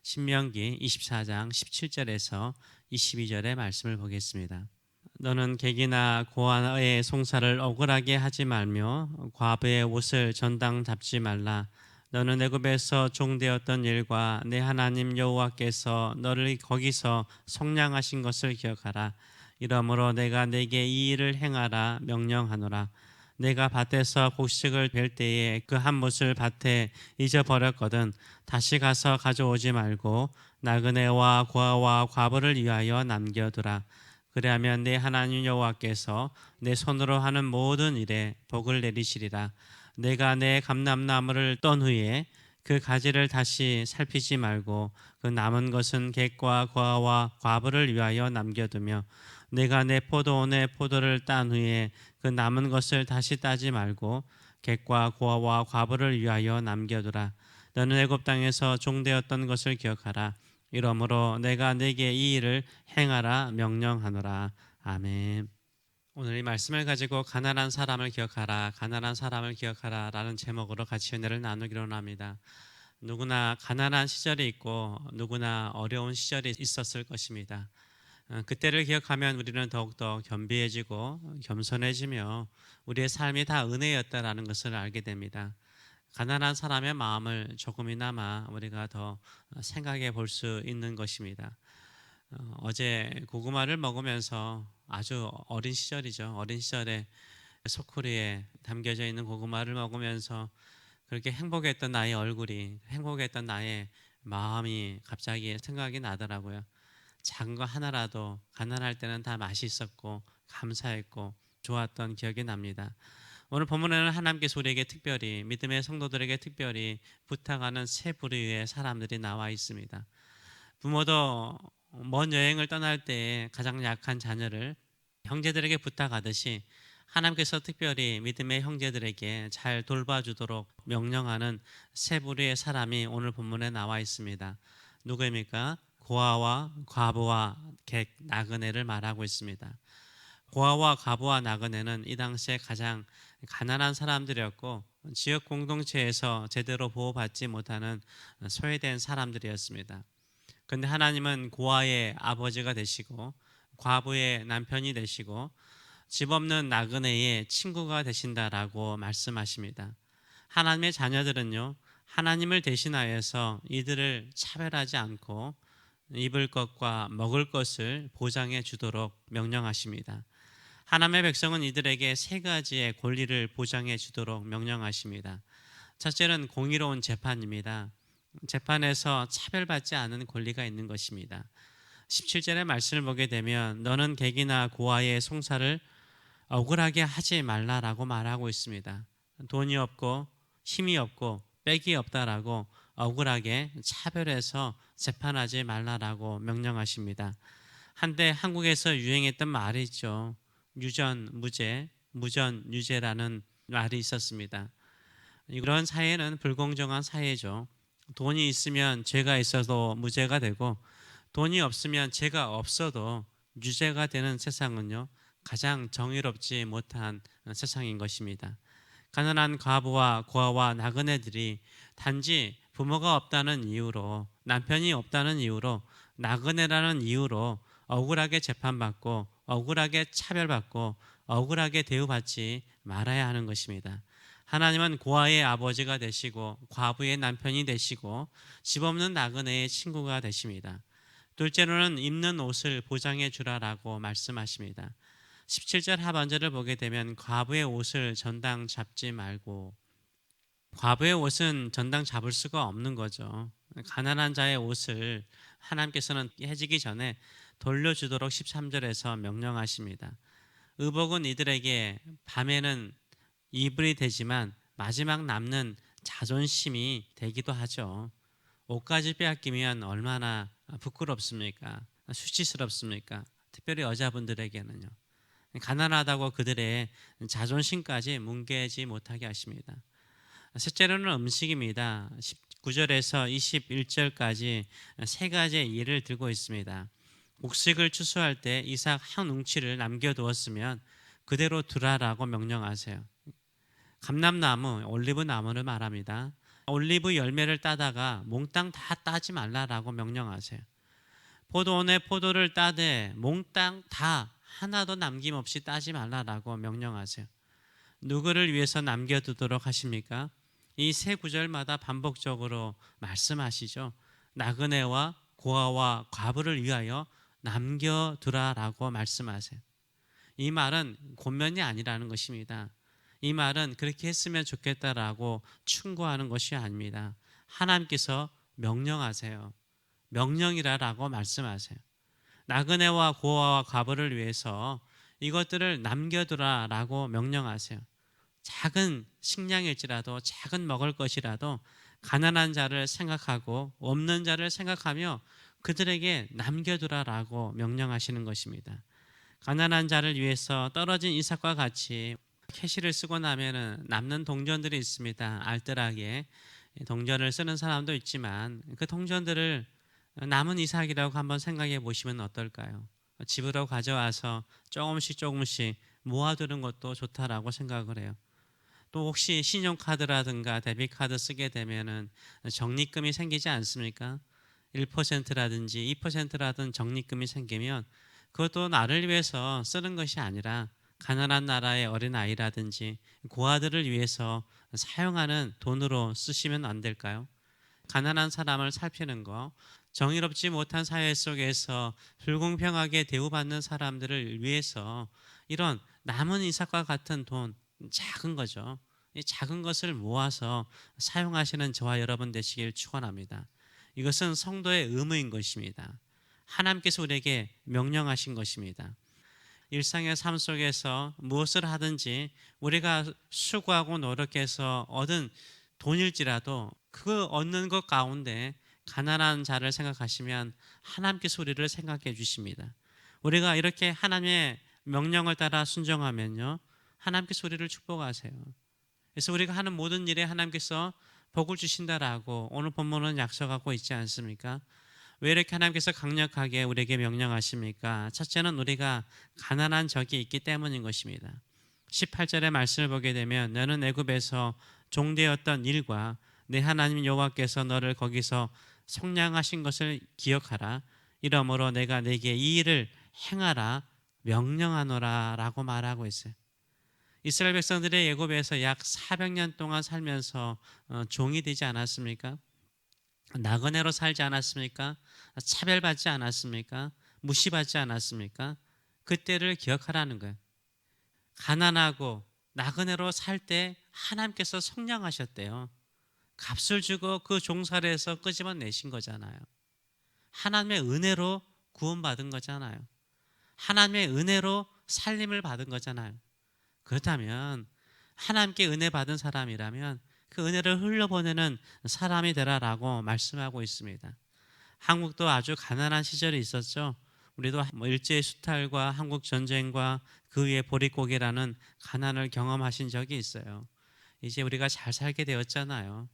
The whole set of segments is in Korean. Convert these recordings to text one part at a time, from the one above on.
신명기 24장 17절에서 22절의 말씀을 보겠습니다. 너는 객이나 고아의 송사를 억울하게 하지 말며 과부의 옷을 전당 잡지 말라. 너는 애굽에서 종되었던 일과 내 하나님 여호와께서 너를 거기서 속량하신 것을 기억하라. 이러므로 내가 네게 이 일을 행하라 명령하노라. 내가 밭에서 곡식을 벨 때에 그 한 못을 밭에 잊어버렸거든 다시 가서 가져오지 말고 나그네와 고아와 과부를 위하여 남겨두라. 그리하면 내 하나님 여호와께서 내 손으로 하는 모든 일에 복을 내리시리라. 내가 내 감람나무를 떤 후에 그 가지를 다시 살피지 말고 그 남은 것은 객과 고아와 과부를 위하여 남겨두며 내가 내 포도원의 포도를 딴 후에 그 남은 것을 다시 따지 말고 객과 고아와 과부를 위하여 남겨두라. 너는 애굽 땅에서 종되었던 것을 기억하라. 이러므로 내가 네게 이 일을 행하라 명령하노라. 아멘. 오늘 이 말씀을 가지고 가난한 사람을 기억하라, 가난한 사람을 기억하라 라는 제목으로 같이 은혜를 나누기로 합니다. 누구나 가난한 시절이 있고 누구나 어려운 시절이 있었을 것입니다. 그때를 기억하면 우리는 더욱더 겸비해지고 겸손해지며 우리의 삶이 다 은혜였다라는 것을 알게 됩니다. 가난한 사람의 마음을 조금이나마 우리가 더 생각해 볼 수 있는 것입니다. 어제 고구마를 먹으면서 아주 어린 시절이죠. 어린 시절에 소쿠리에 담겨져 있는 고구마를 먹으면서 그렇게 행복했던 나의 얼굴이, 행복했던 나의 마음이 갑자기 생각이 나더라고요. 작은 거 하나라도 가난할 때는 다 맛있었고 감사했고 좋았던 기억이 납니다. 오늘 본문에는 하나님께서 우리에게 특별히 믿음의 성도들에게 특별히 부탁하는 세 부류의 사람들이 나와 있습니다. 부모도 먼 여행을 떠날 때 가장 약한 자녀를 형제들에게 부탁하듯이 하나님께서 특별히 믿음의 형제들에게 잘 돌봐주도록 명령하는 세 부류의 사람이 오늘 본문에 나와 있습니다. 누구입니까? 고아와 과부와 객, 나그네를 말하고 있습니다. 고아와 과부와 나그네는 이 당시에 가장 가난한 사람들이었고 지역 공동체에서 제대로 보호받지 못하는 소외된 사람들이었습니다. 그런데 하나님은 고아의 아버지가 되시고 과부의 남편이 되시고 집 없는 나그네의 친구가 되신다라고 말씀하십니다. 하나님의 자녀들은요, 하나님을 대신하여서 이들을 차별하지 않고 입을 것과 먹을 것을 보장해 주도록 명령하십니다. 하나님의 백성은 이들에게 세 가지의 권리를 보장해 주도록 명령하십니다. 첫째는 공의로운 재판입니다. 재판에서 차별받지 않은 권리가 있는 것입니다. 17절의 말씀을 보게 되면 너는 객이나 고아의 송사를 억울하게 하지 말라라고 말하고 있습니다. 돈이 없고 힘이 없고 빽이 없다라고 억울하게 차별해서 재판하지 말라라고 명령하십니다. 한때 한국에서 유행했던 말이 있죠. 유전무죄, 무전유죄라는 말이 있었습니다. 이런 사회는 불공정한 사회죠. 돈이 있으면 죄가 있어도 무죄가 되고 돈이 없으면 죄가 없어도 유죄가 되는 세상은요, 가장 정의롭지 못한 세상인 것입니다. 가난한 과부와 고아와 나그네들이 단지 부모가 없다는 이유로, 남편이 없다는 이유로, 나그네라는 이유로 억울하게 재판받고 억울하게 차별받고 억울하게 대우받지 말아야 하는 것입니다. 하나님은 고아의 아버지가 되시고 과부의 남편이 되시고 집 없는 나그네의 친구가 되십니다. 둘째로는 입는 옷을 보장해 주라라고 말씀하십니다. 17절 하반절을 보게 되면 과부의 옷을 전당 잡지 말고, 과부의 옷은 전당 잡을 수가 없는 거죠. 가난한 자의 옷을 하나님께서는 해지기 전에 돌려주도록 13절에서 명령하십니다. 의복은 이들에게 밤에는 이불이 되지만 마지막 남는 자존심이 되기도 하죠. 옷까지 빼앗기면 얼마나 부끄럽습니까? 수치스럽습니까? 특별히 여자분들에게는요. 가난하다고 그들의 자존심까지 뭉개지 못하게 하십니다. 셋째로는 음식입니다. 19절에서 21절까지 세 가지의 일을 들고 있습니다. 곡식을 추수할 때 이삭 한 웅치를 남겨두었으면 그대로 두라라고 명령하세요. 감람나무, 올리브 나무를 말합니다. 올리브 열매를 따다가 몽땅 다 따지 말라라고 명령하세요. 포도원의 포도를 따되 몽땅 다 하나도 남김없이 따지 말라라고 명령하세요. 누구를 위해서 남겨두도록 하십니까? 이 세 구절마다 반복적으로 말씀하시죠. 나그네와 고아와 과부를 위하여 남겨두라라고 말씀하세요. 이 말은 권면이 아니라는 것입니다. 이 말은 그렇게 했으면 좋겠다라고 충고하는 것이 아닙니다. 하나님께서 명령하세요. 명령이라라고 말씀하세요. 나그네와 고아와 과부를 위해서 이것들을 남겨두라라고 명령하세요. 작은 식량일지라도 작은 먹을 것이라도 가난한 자를 생각하고 없는 자를 생각하며 그들에게 남겨두라라고 명령하시는 것입니다. 가난한 자를 위해서 떨어진 이삭과 같이 캐시를 쓰고 나면은 남는 동전들이 있습니다. 알뜰하게 동전을 쓰는 사람도 있지만 그 동전들을 남은 이삭이라고 한번 생각해 보시면 어떨까요? 집으로 가져와서 조금씩 모아두는 것도 좋다라고 생각을 해요. 또 혹시 신용카드라든가 데비카드 쓰게 되면은 적립금이 생기지 않습니까? 1%라든지 2%라든 적립금이 생기면 그것도 나를 위해서 쓰는 것이 아니라 가난한 나라의 어린아이라든지 고아들을 위해서 사용하는 돈으로 쓰시면 안 될까요? 가난한 사람을 살피는 거, 정의롭지 못한 사회 속에서 불공평하게 대우받는 사람들을 위해서 이런 남은 이삭과 같은 돈, 작은 거죠. 이 작은 것을 모아서 사용하시는 저와 여러분 되시길 축원합니다. 이것은 성도의 의무인 것입니다. 하나님께서 우리에게 명령하신 것입니다. 일상의 삶 속에서 무엇을 하든지 우리가 수고하고 노력해서 얻은 돈일지라도 그 얻는 것 가운데 가난한 자를 생각하시면 하나님께서 우리를 생각해 주십니다. 우리가 이렇게 하나님의 명령을 따라 순종하면요, 하나님께서 우리를 축복하세요. 그래서 우리가 하는 모든 일에 하나님께서 복을 주신다라고 오늘 본문은 약속하고 있지 않습니까? 왜 이렇게 하나님께서 강력하게 우리에게 명령하십니까? 첫째는 우리가 가난한 적이 있기 때문인 것입니다. 18절의 말씀을 보게 되면 너는 애굽에서 종되었던 일과 내 하나님 여호와께서 너를 거기서 속량하신 것을 기억하라. 이러므로 내가 네게 이 일을 행하라 명령하노라 라고 말하고 있어요. 이스라엘 백성들의 애굽에서 약 400년 동안 살면서 종이 되지 않았습니까? 나그네로 살지 않았습니까? 차별받지 않았습니까? 무시받지 않았습니까? 그때를 기억하라는 거예요. 가난하고 나그네로 살 때 하나님께서 속량하셨대요. 값을 주고 그 종살이에서 끄집어내신 거잖아요. 하나님의 은혜로 구원받은 거잖아요. 하나님의 은혜로 살림을 받은 거잖아요. 그렇다면 하나님께 은혜 받은 사람이라면 그 은혜를 흘려보내는 사람이 되라라고 말씀하고 있습니다. 한국도 아주 가난한 시절이 있었죠. 우리도 일제 수탈과 한국 전쟁과 그 위에 보릿고개라는 가난을 경험하신 적이 있어요. 이제 우리가 잘 살게 되었잖아요.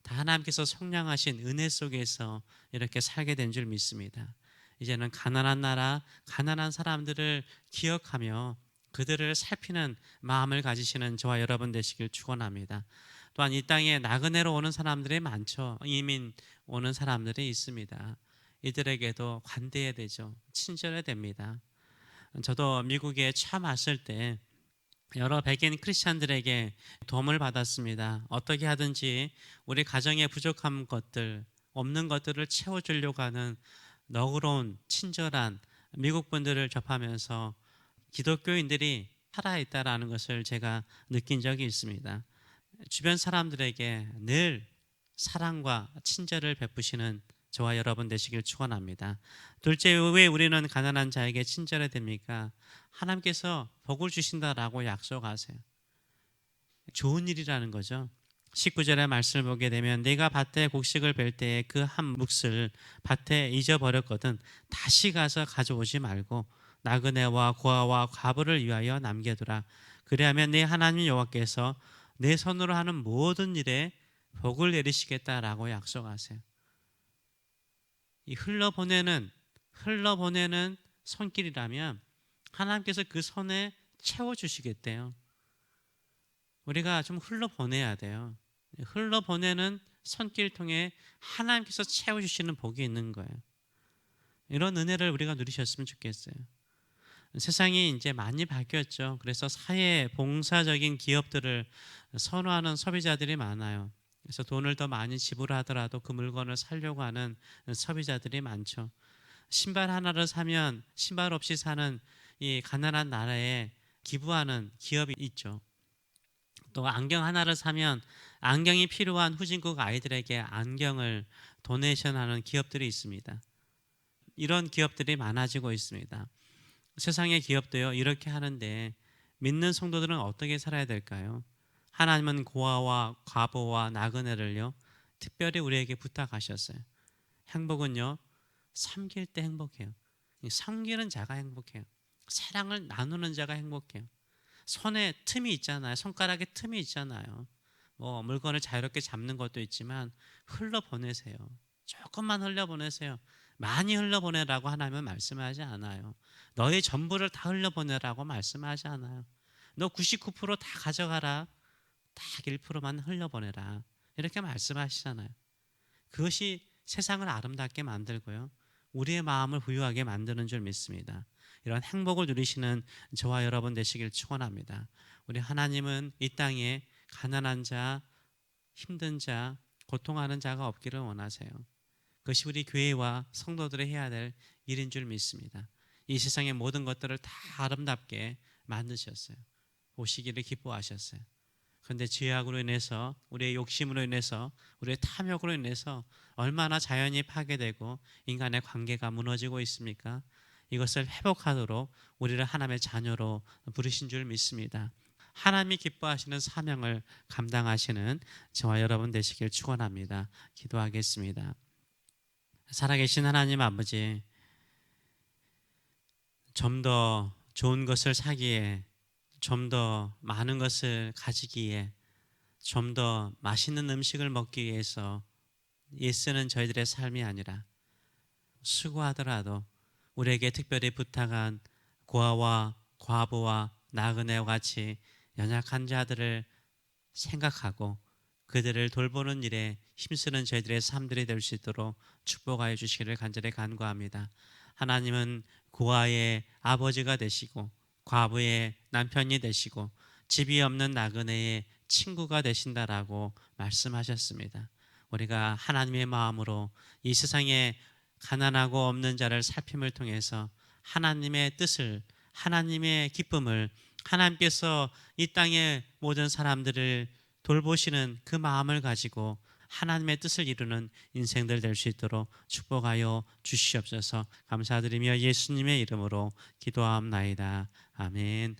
다 하나님께서 속량하신 은혜 속에서 이렇게 살게 된 줄 믿습니다. 이제는 가난한 나라, 가난한 사람들을 기억하며 그들을 살피는 마음을 가지시는 저와 여러분 되시길 축원합니다. 또한 이 땅에 나그네로 오는 사람들이 많죠. 이민 오는 사람들이 있습니다. 이들에게도 관대해야 되죠. 친절해야 됩니다. 저도 미국에 처음 왔을 때 여러 백인 크리스찬들에게 도움을 받았습니다. 어떻게 하든지 우리 가정에 부족한 것들, 없는 것들을 채워주려고 하는 너그러운 친절한 미국 분들을 접하면서 기독교인들이 살아있다라는 것을 제가 느낀 적이 있습니다. 주변 사람들에게 늘 사랑과 친절을 베푸시는 저와 여러분 되시길 축원합니다. 둘째, 왜 우리는 가난한 자에게 친절해야 됩니까? 하나님께서 복을 주신다라고 약속하세요. 좋은 일이라는 거죠. 19절의 말씀을 보게 되면 내가 밭에 곡식을 벨 때에 그 한 몫을 밭에 잊어버렸거든 다시 가서 가져오지 말고 나그네와 고아와 과부를 위하여 남겨두라. 그리하면 내 하나님 여호와께서 내 손으로 하는 모든 일에 복을 내리시겠다라고 약속하세요. 이 흘러보내는 손길이라면 하나님께서 그 손에 채워주시겠대요. 우리가 좀 흘러보내야 돼요. 흘러보내는 손길 통해 하나님께서 채워주시는 복이 있는 거예요. 이런 은혜를 우리가 누리셨으면 좋겠어요. 세상이 이제 많이 바뀌었죠. 그래서 사회 봉사적인 기업들을 선호하는 소비자들이 많아요. 그래서 돈을 더 많이 지불하더라도 그 물건을 사려고 하는 소비자들이 많죠. 신발 하나를 사면 신발 없이 사는 이 가난한 나라에 기부하는 기업이 있죠. 또 안경 하나를 사면 안경이 필요한 후진국 아이들에게 안경을 도네이션하는 기업들이 있습니다. 이런 기업들이 많아지고 있습니다. 세상의 기업도요 이렇게 하는데 믿는 성도들은 어떻게 살아야 될까요? 하나님은 고아와 과부와 나그네를요 특별히 우리에게 부탁하셨어요. 행복은요 섬길 때 행복해요. 섬기는 자가 행복해요. 사랑을 나누는 자가 행복해요. 손에 틈이 있잖아요. 손가락에 틈이 있잖아요. 뭐 물건을 자유롭게 잡는 것도 있지만 흘러보내세요. 조금만 흘려보내세요. 많이 흘려보내라고 하나님은 말씀하지 않아요. 너의 전부를 다 흘려보내라고 말씀하지 않아요. 너 99%다 가져가라. 딱 1%만 흘려보내라. 이렇게 말씀하시잖아요. 그것이 세상을 아름답게 만들고요. 우리의 마음을 부유하게 만드는 줄 믿습니다. 이런 행복을 누리시는 저와 여러분 되시길 축원합니다. 우리 하나님은 이 땅에 가난한 자, 힘든 자, 고통하는 자가 없기를 원하세요. 그것이 우리 교회와 성도들이 해야 될 일인 줄 믿습니다. 이 세상의 모든 것들을 다 아름답게 만드셨어요. 오시기를 기뻐하셨어요. 그런데 죄악으로 인해서 우리의 욕심으로 인해서 우리의 탐욕으로 인해서 얼마나 자연이 파괴되고 인간의 관계가 무너지고 있습니까? 이것을 회복하도록 우리를 하나님의 자녀로 부르신 줄 믿습니다. 하나님이 기뻐하시는 사명을 감당하시는 저와 여러분 되시길 축원합니다. 기도하겠습니다. 살아계신 하나님 아버지, 좀 더 좋은 것을 사기에, 좀 더 많은 것을 가지기에, 좀 더 맛있는 음식을 먹기 위해서 애쓰는 저희들의 삶이 아니라 수고하더라도 우리에게 특별히 부탁한 고아와 과부와 나그네와 같이 연약한 자들을 생각하고 그들을 돌보는 일에 힘쓰는 저희들의 삶들이 될 수 있도록 축복하여 주시기를 간절히 간구합니다. 하나님은 고아의 아버지가 되시고 과부의 남편이 되시고 집이 없는 나그네의 친구가 되신다라고 말씀하셨습니다. 우리가 하나님의 마음으로 이 세상에 가난하고 없는 자를 살핌을 통해서 하나님의 뜻을, 하나님의 기쁨을, 하나님께서 이 땅의 모든 사람들을 돌보시는 그 마음을 가지고 하나님의 뜻을 이루는 인생들 될 수 있도록 축복하여 주시옵소서. 감사드리며 예수님의 이름으로 기도하옵나이다. 아멘.